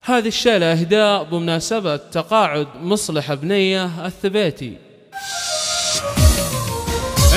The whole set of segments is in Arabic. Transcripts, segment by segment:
هذه الشيلة إهداء بمناسبة تقاعد مصلح بنية الثبيتي.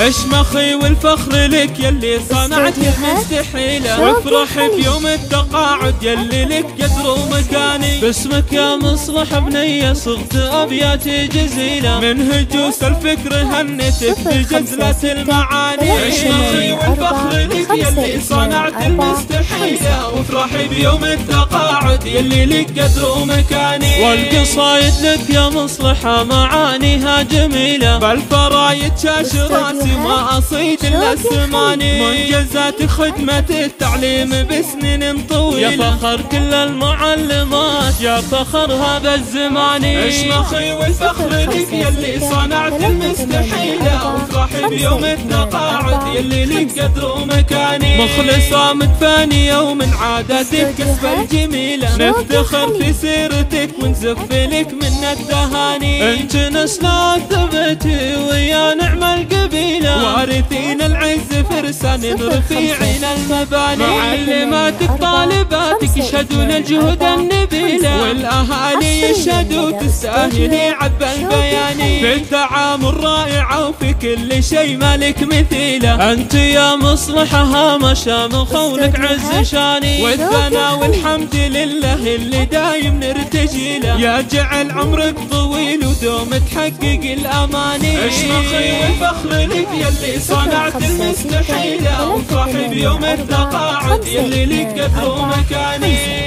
اشمخي والفخر لك يلي صنعت المستحيلة، وافرح بيوم التقاعد يلي لك قدر ومكاني. باسمك يا مصلح بنية صغت أبياتي جزيلة، من هجوس الفكر هنتك بجزلة المعاني. اشمخي والفخر لك يلي صنعت المستحيلة، وافرح بيوم التقاعد يلي لك قدر ومكاني. والقصايد لك يا مصلحة معانيها جميلة، بالفرايد شاش راسي ما أصيد إلا السماني. منجزات خدمة التعليم بسنين طويلة، يا فخر كل المعلمات يا فخر هذا الزمان. اشمخي والفخر لك يلي صنعت المستحيلة، وافرح بيوم التقاعد يلي لك قدر ومكاني. مخلصة متفانية ومن عاداتك كسب الجميلة، نفتخر في سيرتك ونزف لك من التهاني. انت نسنا ثبتي ويا نعم القبيلة، وارثين العز فرسان رفيعين المباني. معلماتك طالباتك يشهدون الجهود النبيلة، والاهالي يشهدوا تستاهلي عذب البياني. في التعامل رائعة وفي كل شيء مالك مثيلة، انت يا مصلحة مشام خولك عز شاني. والثناء والحمد لله اللي دايم نرتجي له، يا جعل عمرك طويل ودوم تحقق الاماني. اشمخي والفخر لك يلي صنعت المستحيلة، وافرح بيوم التقاعد يلي لك قدر ومكاني.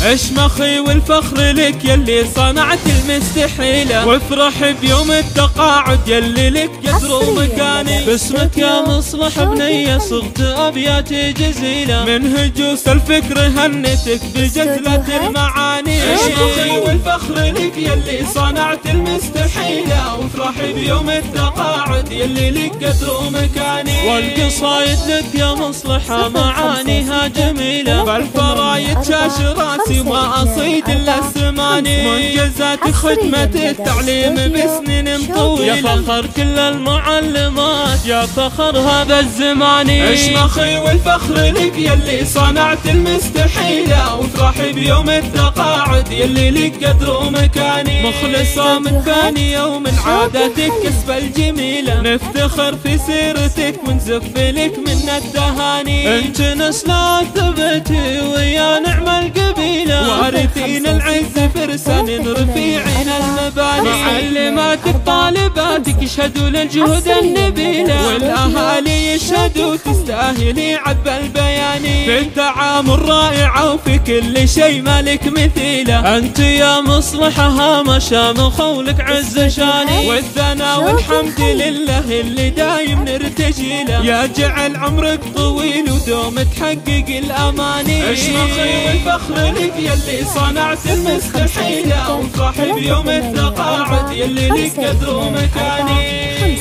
اشمخي والفخر لك يلي صنعت المستحيلة، وافرح بيوم التقاعد يلي لك قدر ومكاني. باسمك يا مصلح بنية صغت أبياتي جزيلة، من هجوس الفكر هنتك بجزلة المعاني. اشمخي والفخر لك يلي صنعت المستحيلة، وافرح بيوم التقاعد يلي لك قدر ومكاني. والقصايد لك يا مصلحة معانيها جميلة، بالفرايد شاش راسي ما أصيد إلا السماني. منجزات خدمة التعليم بسنين طويلة، يا فخر كل المعلمات يا فخر هذا الزمان. اشمخي والفخر لك يلي صنعت المستحيلة، وافرح بيوم التقاعد يلي لك قدر ومكاني. مخلصة متفانية ومن عاداتك كسب الجميلة، نفتخر في سيرتك ونزف لك من التهاني. انت نسنا ثبتي ويا نعم القبيلة، وارثين العز فرسان رفيعين المباني. معلماتك طالباتك يشهدوا للجهود النبيلة، والاهالي يشهدوا تستاهلي عذب البياني. في التعامل رائعة وفي كل شيء مالك مثيلة، انت يا مصلحة مشام خولك عز شاني. والثناء والحمد لله اللي دايم نرتجي له، يا جعل عمرك طويل ودوم تحقق الاماني. اشمخي والفخر لك يلي صنعت المستحيلة، وافرح بيوم التقاعد يلي لك قدر ومكاني.